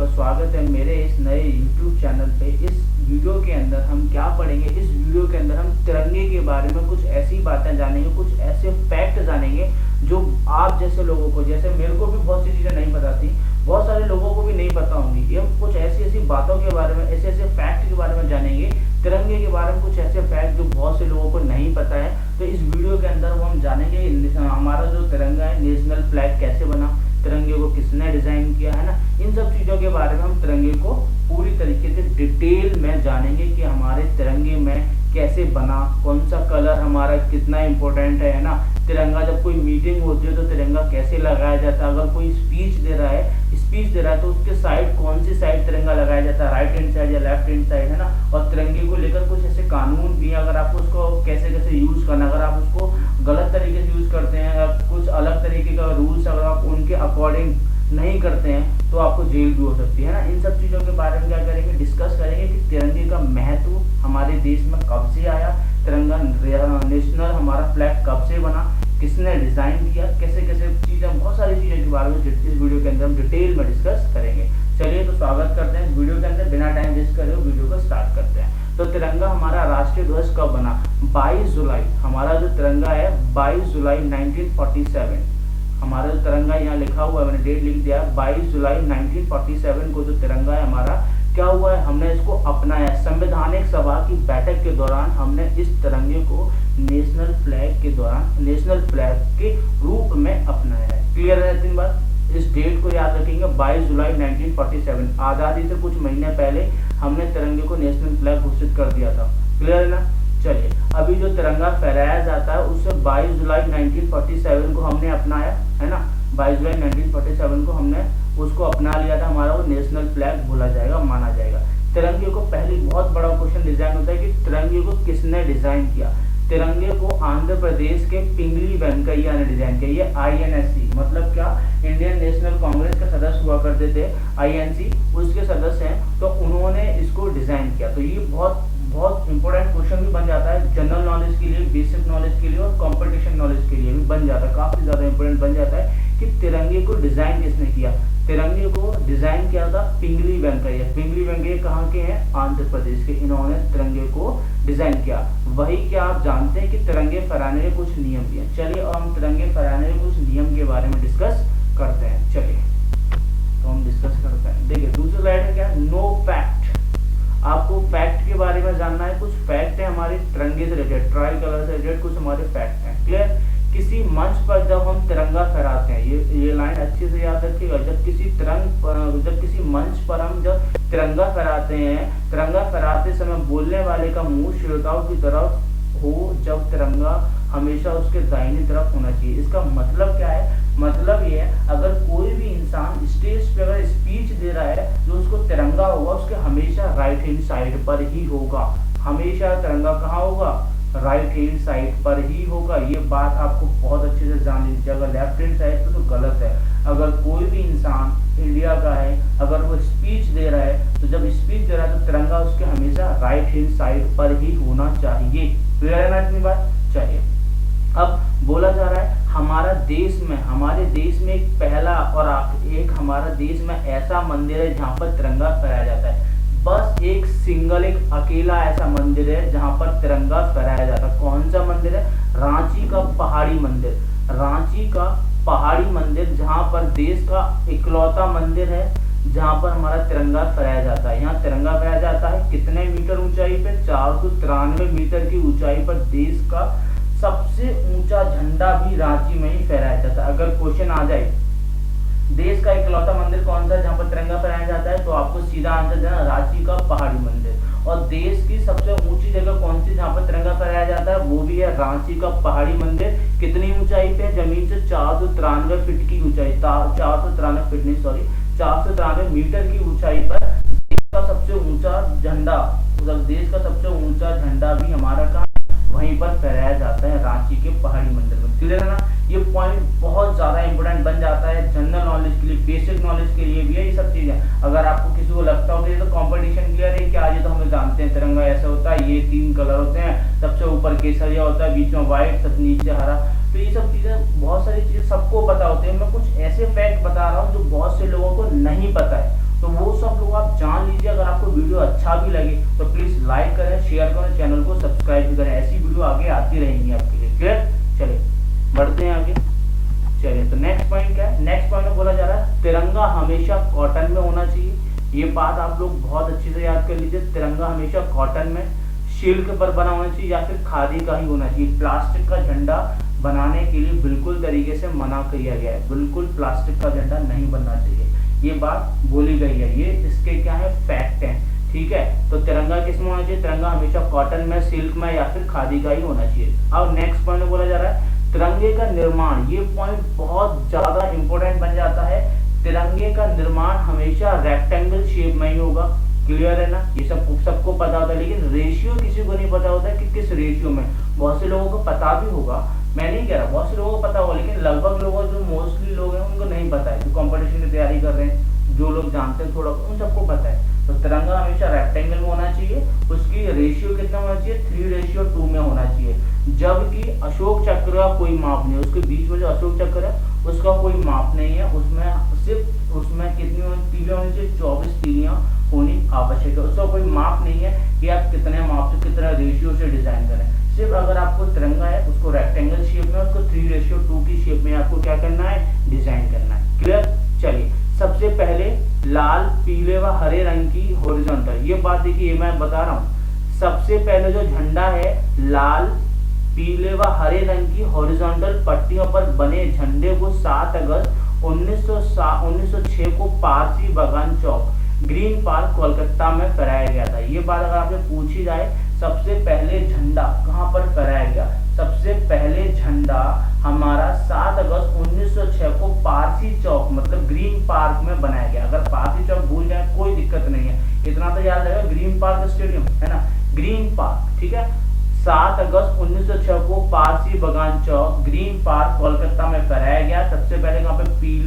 आपका स्वागत है मेरे इस नए YouTube चैनल पे। इस वीडियो के अंदर हम क्या पढ़ेंगे, इस वीडियो के अंदर हम तिरंगे के बारे में कुछ ऐसी बातें जानेंगे, कुछ ऐसे फैक्ट जानेंगे जो आप जैसे लोगों को, जैसे मेरे को भी बहुत सी चीज़ें नहीं पता थी, बहुत सारे लोगों को भी नहीं पता होंगी। ये कुछ ऐसी ऐसी बातों के बारे में, ऐसे ऐसे फैक्ट के बारे में जानेंगे, तिरंगे के बारे में कुछ ऐसे फैक्ट जो बहुत से लोगों को नहीं पता है। तो इस वीडियो के अंदर वो हम जानेंगे हमारा जो तिरंगा है, नेशनल फ्लैग कैसे बना, तिरंगे को किसने डिजाइन किया है ना। इन सब चीजों के बारे में हम तिरंगे को पूरी तरीके से डिटेल में जानेंगे कि हमारे तिरंगे में कैसे बना, कौन सा कलर हमारा कितना इम्पोर्टेंट है ना। तिरंगा जब कोई मीटिंग होती है तो तिरंगा कैसे लगाया जाता है, अगर कोई स्पीच दे रहा है तो उसके साइड कौन सी साइड तिरंगा लगाया जाता है, राइट हैंड साइड या लेफ्ट हैंड साइड है ना। और तिरंगे को लेकर कुछ ऐसे कानून भी है, अगर आपको उसको कैसे कैसे यूज करना, अगर आप उसको गलत तरीके से यूज करते हैं या कुछ अलग तरीके का रूल्स अगर आप उनके अकॉर्डिंग नहीं करते हैं तो आपको जेल भी हो सकती है ना। इन सब चीज़ों के बारे में क्या करेंगे, डिस्कस करेंगे कि तिरंगे का महत्व हमारे देश में कब से आया, तिरंगा नेशनल हमारा फ्लैग कब से बना, किसने डिजाइन किया, कैसे कैसे चीज़ें, बहुत सारी चीज़ों के बारे में इस वीडियो के अंदर हम डिटेल में डिस्कस करेंगे। चलिए तो स्वागत करते हैं इस वीडियो के अंदर, बिना टाइम वेस्ट करे वीडियो को स्टार्ट करते हैं। तो तिरंगा हमारा राष्ट्रीय ध्वज कब बना, 22 जुलाई। हमारा जो तिरंगा है 22 जुलाई 1947। हमारा जो तिरंगा यहाँ लिखा हुआ है, मैंने डेट लिख दिया है 22 जुलाई 1947 को जो तिरंगा है हमारा क्या हुआ है, हमने इसको अपनाया। संवैधानिक सभा की बैठक के दौरान हमने इस तिरंगे को नेशनल फ्लैग के रूप में अपनाया है। क्लियर है तीन बात, इस डेट को याद रखेंगे 22 जुलाई 1947। आज़ादी से कुछ महीने पहले हमने तिरंगे को नेशनल फ्लैग घोषित कर दिया था। क्लियर है ना। चलिए अभी जो तिरंगा फहराया जाता है उससे 22 जुलाई 1947 को हमने अपनाया है ना। 22 जुलाई 1947 को हमने उसको अपना लिया था, हमारा वो नेशनल फ्लैग बोला जाएगा, माना जाएगा। तिरंगे को पहली बहुत बड़ा क्वेश्चन डिजाइन होता है कि तिरंगे को किसने डिजाइन किया। तिरंगे को आंध्र प्रदेश के पिंगली वेंकैया ने डिजाइन किया। ये INSC मतलब क्या, इंडियन नेशनल कांग्रेस के सदस्य हुआ करते थे, INC उसके सदस्य हैं, तो उन्होंने इसको डिजाइन किया। तो ये बहुत बहुत इंपॉर्टेंट क्वेश्चन भी बन जाता है जनरल नॉलेज के लिए, बेसिक नॉलेज के लिए और कंपटीशन नॉलेज के लिए भी बन जाता है, काफी ज्यादा इंपॉर्टेंट बन जाता है कि तिरंगे को डिजाइन किसने किया। तिरंगे को डिजाइन किया था पिंगली वेंकैया। पिंगली वेंकैया कहाँ के हैं, आंध्र प्रदेश के। इन्होंने तिरंगे को डिजाइन किया। वही क्या आप जानते हैं कि तिरंगे फहराने के कुछ नियम भी हैं। चलिए और हम तिरंगे फहराने के कुछ नियम के बारे में डिस्कस करते हैं। चलिए तो हम डिस्कस करते हैं। देखिए दूसरी स्लाइड है क्या, नो फैक्ट। आपको फैक्ट के बारे में जानना है, कुछ फैक्ट है हमारे तिरंगे से रिलेटेड, ट्राई कलर से रिलेटेड कुछ हमारे फैक्ट हैं। क्लियर। किसी मंच पर जब हम तिरंगा फहराते हैं, ये लाइन अच्छे से याद रखिएगा, जब किसी मंच पर हम जब तिरंगा फहराते हैं, तिरंगा फहराते समय बोलने वाले का मुंह श्रोताओं की तरफ हो, जब तिरंगा हमेशा उसके दाहिनी तरफ होना चाहिए। इसका मतलब क्या है, मतलब ये है अगर कोई भी इंसान स्टेज पे अगर स्पीच दे रहा है, जो उसको तिरंगा होगा उसके हमेशा राइट हैंड साइड पर ही होगा। हमेशा तिरंगा कहाँ होगा, राइट हैंड साइड पर ही होगा। ये बात आपको बहुत अच्छे से जान लीजिए। अगर लेफ्ट हैंड साइड पे तो गलत है। अगर कोई भी इंसान इंडिया का है, अगर वो स्पीच दे रहा है, तो जब स्पीच दे रहा है तो तिरंगा उसके हमेशा राइट हैंड साइड पर ही होना चाहिए। क्लियर है ना इतनी बात। चलिए अब बोला जा रहा है हमारे देश में एक पहला और एक हमारा देश में ऐसा मंदिर है जहाँ पर तिरंगा फहराया जाता है। बस एक अकेला ऐसा मंदिर है जहाँ पर तिरंगा फहराया जाता है। कौन सा मंदिर है, रांची का पहाड़ी मंदिर। रांची का पहाड़ी मंदिर जहाँ पर देश का इकलौता मंदिर है जहाँ पर हमारा तिरंगा फहराया जाता है। यहाँ तिरंगा फहराया जाता है कितने मीटर ऊंचाई पे, 493 मीटर की ऊंचाई पर। देश का सबसे ऊंचा झंडा भी रांची में ही फहराया जाता है। अगर क्वेश्चन आ जाए देश का इकलौता मंदिर कौन सा है जहाँ पर तिरंगा फहराया जाता है, तो आपको सीधा आंसर देना रांची का पहाड़ी मंदिर। और देश की सबसे ऊंची जगह कौन सी जहाँ पर तिरंगा फहराया जाता है, वो भी है रांची का पहाड़ी मंदिर। कितनी ऊंचाई पे, जमीन से 493 फीट की ऊंचाई, 493 फीट नहीं सॉरी 493 मीटर की ऊंचाई पर देश का सबसे ऊंचा झंडा, मतलब देश का सबसे ऊंचा झंडा भी हमारा कहाँ वहीं पर फहराया जाता है, रांची के पहाड़ी मंदिर में। क्लियर है ना। ये पॉइंट बहुत ज्यादा इंपोर्टेंट बन जाता है जनरल नॉलेज के लिए, बेसिक नॉलेज के लिए भी है ये सब चीजें। अगर आपको किसी को लगता हो कि ये तो कंपटीशन क्लियर है क्या, ये तो हमें जानते हैं तिरंगा ऐसा होता है, ये 3 कलर होते हैं, सबसे ऊपर केसरिया होता है, बीच में व्हाइट, सब नीचे हरा, तो ये सब चीजें, बहुत सारी चीजें सबको पता होती है। मैं कुछ ऐसे फैक्ट बता रहा हूँ जो बहुत से लोगों को नहीं पता है, तो वो सब लोग आप जान लीजिए। अगर आपको वीडियो अच्छा भी लगे तो प्लीज लाइक करें, शेयर करें, चैनल को सब्सक्राइब भी करें। ऐसी वीडियो आगे आती रहेंगी आपके लिए। क्लियर? चलिए बढ़ते हैं आगे। चलिए तो नेक्स्ट पॉइंट क्या है? नेक्स्ट पॉइंट में बोला जा रहा है तिरंगा हमेशा कॉटन में होना चाहिए। ये बात आप लोग बहुत अच्छे से याद कर लीजिए। तिरंगा हमेशा कॉटन में, सिल्क पर बना होना चाहिए या फिर खादी का ही होना चाहिए। प्लास्टिक का झंडा बनाने के लिए बिल्कुल तरीके से मना किया गया है। बिल्कुल प्लास्टिक का झंडा नहीं बनना चाहिए, ये बात बोली गई है। ये इसके क्या है, फैक्ट है। ठीक है, तो तिरंगा किस में होना चाहिए? तिरंगा हमेशा कॉटन में, सिल्क में या फिर खादी का ही होना चाहिए। अब नेक्स्ट पॉइंट में बोला जा रहा है तिरंगे का निर्माण। ये पॉइंट बहुत ज्यादा इंपॉर्टेंट बन जाता है। तिरंगे का निर्माण हमेशा रेक्टेंगल शेप में ही होगा। क्लियर है ना? ये सबको पता होता है, लेकिन रेशियो किसी को नहीं पता होता है कि किस रेशियो में। बहुत से लोगों को पता भी होगा, मैं नहीं कह रहा बहुत से लोगों को पता होगा, लेकिन लगभग लोगों जो मोस्टली लोग हैं उनको नहीं पता है। जो कंपटीशन की तैयारी कर रहे हैं, जो लोग जानते हैं थोड़ा, उन सबको पता है। तो तिरंगा हमेशा रेक्टेंगल में होना चाहिए। उसकी रेशियो कितना होना चाहिए? 3:2 में होना चाहिए। जबकि अशोक चक्र का कोई माप नहीं है। उसके बीच में जो अशोक चक्र है उसका कोई माप नहीं है। उसमें कितनी तीलियां होनी चाहिए? 24 तीलियां होनी आवश्यक है। उसका कोई माप नहीं है कि आप कितने माप से, कितना रेशियो से डिजाइन करें। सिर्फ अगर आपको तिरंगा है उसको रेक्टेंगल शेप में, उसको 3:2 की शेप में आपको क्या करना है? डिजाइन करना है। क्लियर? चलिए सबसे पहले लाल, पीले व हरे रंग की हॉरिजॉन्टल, ये बात देखिए, मैं बता रहा हूँ। सबसे पहले जो झंडा है लाल, पीले व हरे रंग की हॉरिजॉन्टल पट्टियों पर बने झंडे को 7 अगस्त 1906 को पारसी बागान चौक, ग्रीन पार्क, कोलकाता में फहराया गया था। ये बात अगर आपसे पूछी जाए सबसे पहले झंडा कहां पर फहराया गया? सबसे पहले झंडा हमारा 7 अगस्त 1906 को पारसी चौक मतलब ग्रीन पार्क में बनाया गया। अगर पारसी चौक भूल जाए कोई दिक्कत नहीं है, इतना तो याद रहेगा, ग्रीन पार्क स्टेडियम है ना, ग्रीन पार्क। ठीक है, 7 अगस्त 1906 को पारसी बागान चौक, ग्रीन पार्क, कोलकाता में फहराया गया। सबसे पहले यहाँ पे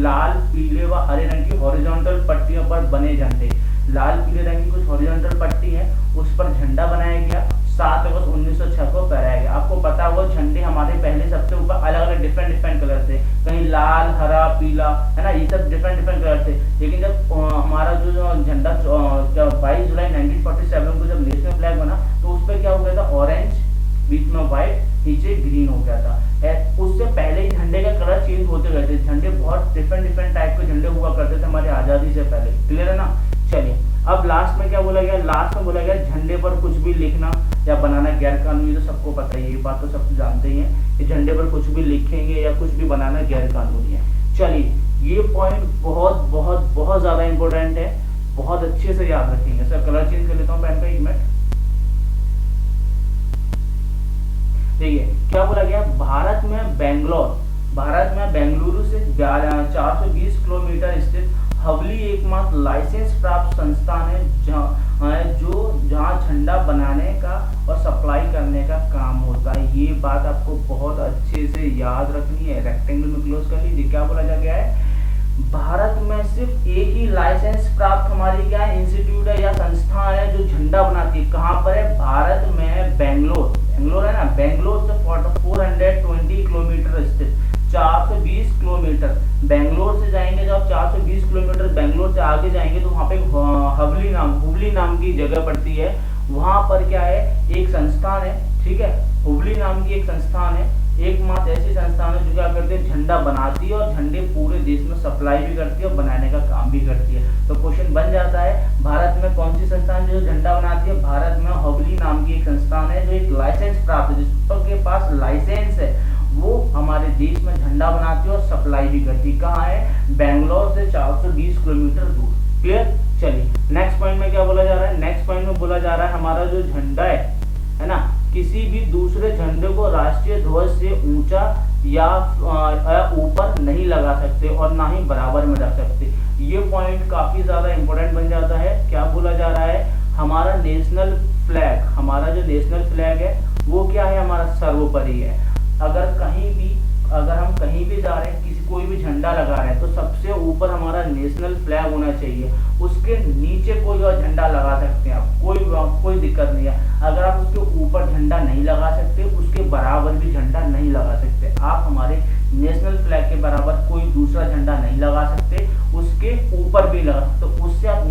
लाल, पीले व हरे रंग की हॉरिजॉन्टल पट्टियों पर बने झंडे, लाल पीले रंग की कुछ हॉरिजॉन्टल पट्टी है, उस पर झंडा बनाया गया। 7 अगस्त 1906 को फहराया गया। आपको पता होगा झंडे हमारे पहले सबसे ऊपर अलग अलग डिफरेंट कलर थे, कहीं लाल, हरा, पीला, है ना, ये सब डिफरेंट कलर थे। लेकिन जब हमारा जो झंडा 22 जुलाई 1947 को जब नेशनल फ्लैग बना तो उस पर क्या हो गया था? ऑरेंज, बीच में व्हाइट, नीचे ग्रीन हो गया था। उससे पहले ही झंडे का कलर चेंज होते गए थे। झंडे बहुत डिफरेंट टाइप के झंडे हुआ करते थे हमारी आजादी से पहले। क्लियर है ना? चलिए अब लास्ट में क्या बोला गया? लास्ट में बोला गया झंडे पर कुछ भी लिखना या बनाना गैर कानूनी। तो सबको पता है, ये बात तो सब जानते ही हैं कि झंडे पर कुछ भी लिखेंगे या कुछ भी बनाना गैर कानूनी है। चलिए ये पॉइंट बहुत बहुत बहुत ज्यादा इंपॉर्टेंट है, बहुत अच्छे से याद रखेंगे। सर कलर चेंज कर लेता हूँ पेन का, 1 मिनट। देखिए क्या बोला गया? भारत में बेंगलुरु से 420 किलोमीटर स्थित हवली एकमात्र लाइसेंस प्राप्त संस्थान है जहां झंडा बनाने का और सप्लाई करने का काम होता है। ये बात आपको बहुत अच्छे से याद रखनी है। रेक्टेंगल में क्लोज कर लीजिए। क्या बोला जा गया है? भारत में सिर्फ एक ही लाइसेंस प्राप्त हमारी क्या है? इंस्टीट्यूट है या संस्थान है जो झंडा बनाती है। कहाँ पर है? भारत में बेंगलोर है ना, बेंगलोर से 420 किलोमीटर स्थित, 420 किलोमीटर बेंगलोर से जाएंगे। जब 420 किलोमीटर बेंगलोर से आगे जाएंगे तो वहाँ पे हुबली नाम की जगह पड़ती है। वहाँ पर क्या है? एक संस्थान है। ठीक है, हुबली नाम की एक संस्थान है, एकमात्र ऐसी संस्थान है जो क्या करती है? झंडा बनाती है और झंडे पूरे देश में सप्लाई भी करती है और बनाने का काम भी करती है। तो क्वेश्चन बन जाता है भारत में कौन सी संस्थान जो झंडा बनाती है? भारत में हुबली नाम की एक संस्थान है जो एक लाइसेंस प्राप्त है, जिसके पास लाइसेंस है, वो हमारे देश में झंडा बनाती है और सप्लाई भी करती है। कहाँ है? बेंगलोर से 420 किलोमीटर दूर। क्लियर? चलिए नेक्स्ट पॉइंट में क्या बोला जा रहा है? नेक्स्ट पॉइंट में बोला जा रहा है हमारा जो झंडा है ना, किसी भी दूसरे झंडे को राष्ट्रीय ध्वज से ऊंचा या ऊपर नहीं लगा सकते और ना ही बराबर में रख सकते। ये पॉइंट काफी ज्यादा इंपॉर्टेंट बन जाता है। क्या बोला जा रहा है? हमारा नेशनल फ्लैग, हमारा जो नेशनल फ्लैग है वो क्या है? हमारा सर्वोपरि है। अगर हम कहीं भी जा रहे हैं, कोई भी झंडा लगा रहे हैं, तो सबसे ऊपर हमारा नेशनल फ्लैग होना चाहिए। उसके नीचे कोई और झंडा लगा सकते हैं आप, कोई दिक्कत नहीं है। अगर आप उसके ऊपर झंडा नहीं लगा सकते, उसके बराबर भी झंडा नहीं लगा सकते। आप हमारे नेशनल फ्लैग के बराबर कोई दूसरा झंडा नहीं लगा सकते, उसके ऊपर भी लगा सकते। तो उससे आप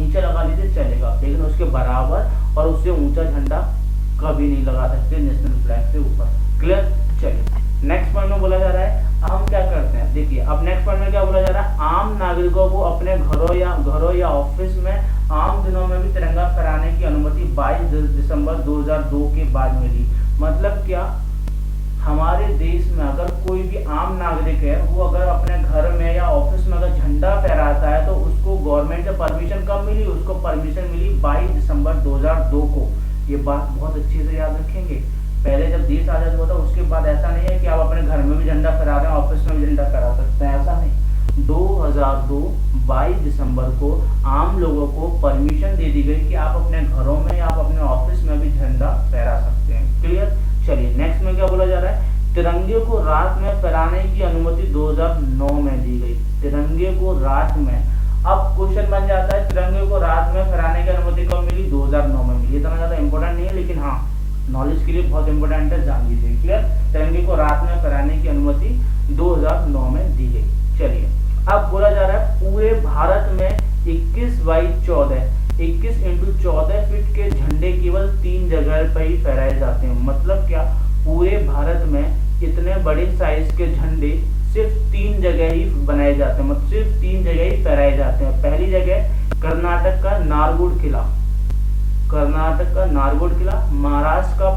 सकते नेशनल फ्लैग से ऊपर। क्लियर। चलिए नेक्स्ट पॉइंट में बोला जा रहा है हम क्या करते हैं, देखिए अब नेक्स्ट पॉइंट में क्या बोला जा रहा है, आम नागरिकों को अपने घरों या ऑफिस में आम दिनों में भी तिरंगा फहराने की अनुमति 22 दिसंबर 2002 के बाद मिली। मतलब क्या, हमारे देश में अगर कोई भी आम नागरिक है वो अगर अपने घर में या ऑफिस में अगर झंडा फहराता है तो उसको गवर्नमेंट से परमिशन कब मिली, उसको परमिशन मिली 22 दिसंबर 2002 को। ये बात बहुत अच्छे से याद रखेंगे। पहले जब देश आजाद हुआ था उसके बाद ऐसा नहीं है कि आप अपने घर में भी झंडा फहरा रहे हैं, ऑफिस में भी झंडा फहरा सकते हैं, ऐसा नहीं। 2002 22 दिसंबर को आम लोगों को परमिशन दे दी गई कि आप अपने घरों में या आप अपने ऑफिस में भी झंडा फहरा सकते हैं। क्लियर। चलिए नेक्स्ट में क्या बोला जा रहा है, तिरंगे को रात में फहराने की अनुमति 2009 में दी गई। तिरंगे को रात में, अब क्वेश्चन बन जाता है तिरंगे को रात में फहराने की अनुमति कब मिली, 2009 में मिली। इतना ज्यादा इंपॉर्टेंट नहीं है लेकिन हाँ नॉलेज के लिए बहुत इंपॉर्टेंट है, जान लीजिए। क्लियर। तिरंगे को रात में फहराने की अनुमति 2009 में दी गई। चलिए अब बोला जा रहा है पूरे भारत में 21 इंटू 14 फीट के झंडे केवल 3 जगह पर ही फहराए जाते हैं। मतलब क्या, पूरे भारत में इतने बड़े साइज के झंडे सिर्फ 3 जगह ही बनाए जाते हैं, मतलब सिर्फ 3 जगह ही फहराए जाते हैं। पहली जगह कर्नाटक का नारगोड किला, महाराष्ट्र का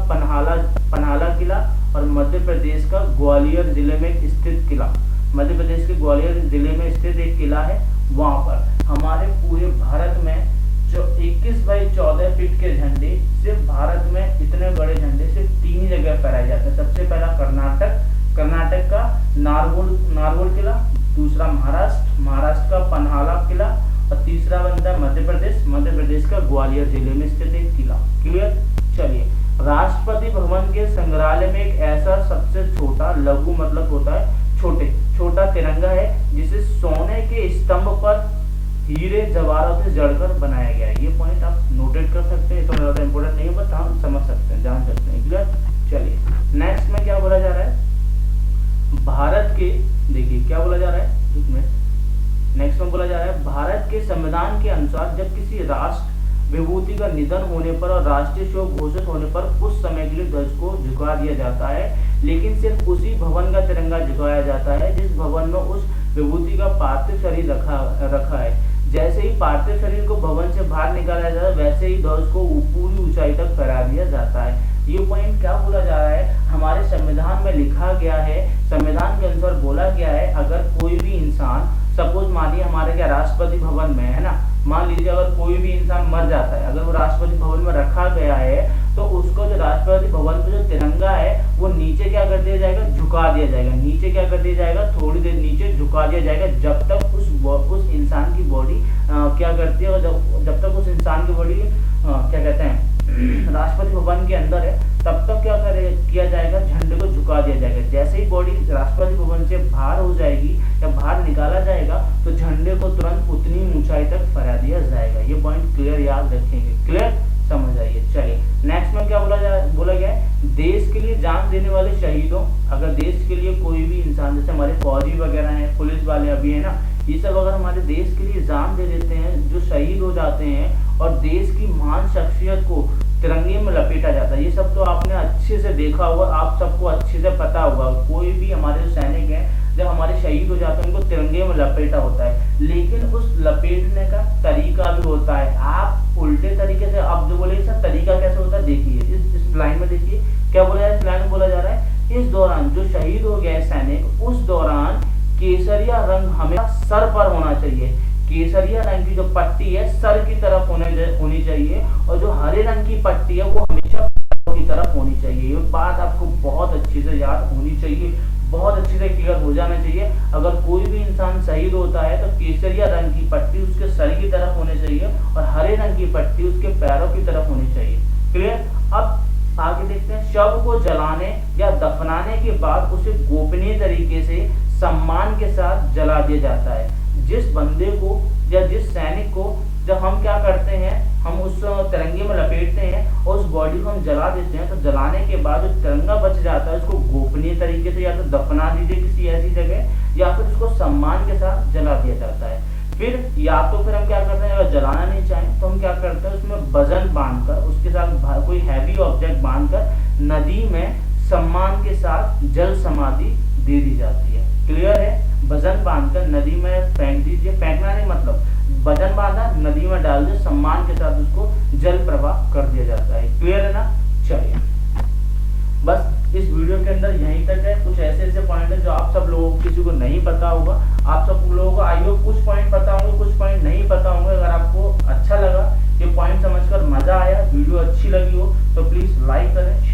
पन्हाला किला और मध्य प्रदेश का ग्वालियर जिले में स्थित किला। मध्य प्रदेश के ग्वालियर जिले में स्थित एक किला है, वहां पर हमारे पूरे भारत में जो 21x14 फीट के झंडे, सिर्फ भारत में इतने बड़े झंडे सिर्फ 3 ही जगह फहराए जाते हैं। सबसे पहला कर्नाटक का नारगोड किला, दूसरा महाराष्ट्र का पन्हाला किला और तीसरा बनता है मध्य प्रदेश का ग्वालियर जिले में स्थित एक किला। क्लियर। चलिए राष्ट्रपति भवन के संग्रहालय में एक ऐसा सबसे छोटा, लघु मतलब होता है छोटा तिरंगा है जिसे सोने के स्तंभ पर हीरे जवाहरात से जड़कर बनाया गया है। ये पॉइंट आप नोटेट कर सकते हैं, इतना ज्यादा इंपॉर्टेंट नहीं है बट हम समझ सकते हैं, जान सकते हैं। क्लियर। चलिए नेक्स्ट में क्या बोला जा रहा है, भारत के, देखिए क्या बोला जा रहा है, एक मिनट। नेक्स्ट में बोला जा रहा है भारत के संविधान के अनुसार जब किसी राष्ट्र विभूति का निधन होने पर और राष्ट्रीय शोक घोषित होने पर कुछ समय के लिए ध्वज को झुका दिया जाता है, लेकिन सिर्फ उसी भवन का तिरंगा झुकाया जाता है जिस भवन में उस विभूति का पार्थिव शरीर रखा है। जैसे ही पार्थिव शरीर को भवन से बाहर निकाला जाता है वैसे ही ध्वज को पूरी ऊंचाई तक फहरा दिया जाता है। ये पॉइंट क्या बोला जा रहा है, हमारे संविधान में लिखा गया है, संविधान के अनुसार बोला गया है अगर कोई भी इंसान, सपोज मानिए हमारे क्या राष्ट्रपति भवन में है ना, मान लीजिए अगर कोई भी इंसान मर जाता है, अगर वो राष्ट्रपति भवन में रखा गया है तो उसको जो राष्ट्रपति भवन पे जो तिरंगा है वो नीचे क्या कर दिया जाएगा, झुका दिया जाएगा। नीचे क्या कर दिया जाएगा, थोड़ी देर नीचे झुका दिया जाएगा जब तक उस इंसान की बॉडी क्या करती है, और जब तक उस इंसान की बॉडी क्या कहते हैं राष्ट्रपति भवन के अंदर है तब तक क्या किया जाएगा, झंडे को झुका दिया जाएगा। जैसे ही बॉडी राष्ट्रपति भवन से बाहर हो जाएगी या बाहर निकाला जाएगा तो झंडे को तुरंत उतनी ऊंचाई तक फहरा दिया जाएगा। ये पॉइंट क्लियर याद रखेंगे। क्लियर, समझ आइए। चलिए नेक्स्ट में क्या बोला गया है, देश के लिए जान देने वाले शहीदों, अगर देश के लिए कोई भी इंसान, जैसे हमारे फौजी वगैरह हैं, पुलिस वाले अभी है ना, ये सब अगर हमारे देश के लिए जान दे देते हैं, जो शहीद हो जाते हैं और देश की महान शख्सियत को तिरंगे में लपेटा जाता है, ये सब तो आपने अच्छे से देखा होगा, आप सबको अच्छे से पता होगा। कोई भी हमारे जो सैनिक हैं जब हमारे शहीद हो जाते हैं उनको तिरंगे में लपेटा होता है, लेकिन उस लपेटने का तरीका भी होता है। आप उल्टे तरीके से, अब जो बोले सर तरीका कैसे होता है, देखिए इस लाइन में देखिए क्या बोला जा रहा है, इस लाइन में बोला जा रहा है इस दौरान जो शहीद हो गया सैनिक, उस दौरान केसरिया रंग हमेशा सर पर होना चाहिए। केसरिया रंग की जो पट्टी है सर की तरफ होनी चाहिए और जो हरे रंग की पट्टी है वो हमेशा की तरफ होनी चाहिए। ये बात आपको बहुत अच्छे से याद होनी चाहिए, बहुत अच्छे से क्लियर हो जाना चाहिए। अगर कोई भी इंसान शहीद होता है तो केसरिया रंग की पट्टी उसके सर की तरफ होनी चाहिए और हरे रंग की पट्टी उसके पैरों की तरफ होनी चाहिए। क्लियर। अब आगे देखते हैं, शव को जलाने या दफनाने के बाद उसे गोपनीय तरीके से सम्मान के साथ जला दिया जाता है। जिस बंदे को या जिस सैनिक को जब हम क्या करते हैं, हम उस तिरंगे में लपेटते हैं और उस बॉडी को हम जला देते हैं, तो जलाने के बाद जो तिरंगा बच जाता है उसको गोपनीय तरीके से या तो दफना दीजिए किसी ऐसी जगह या फिर उसको सम्मान के साथ जला दिया जाता है। फिर या तो फिर हम क्या करते हैं, अगर जलाना नहीं चाहें तो हम क्या करते हैं, उसमें वजन बांधकर, उसके साथ कोई हैवी ऑब्जेक्ट बांधकर नदी में सम्मान के साथ जल समाधि दे दी जाती है। क्लियर है? वजन बांधकर नदी में फेंक दीजिए, फेंकना नहीं मतलब वजन बांधा नदी में डाल दे, सम्मान के साथ उसको जल प्रवाह कर दिया जाता है। क्लियर है ना? चलिए, बस इस वीडियो के अंदर यहीं तक है। कुछ ऐसे ऐसे पॉइंट है जो आप सब लोगों को किसी को नहीं पता होगा, आप सब लोगों को आई होप कुछ पॉइंट पता होंगे, कुछ पॉइंट नहीं पता होंगे। अगर आपको अच्छा लगा, ये पॉइंट समझकर मजा आया, वीडियो अच्छी लगी हो तो प्लीज लाइक करें,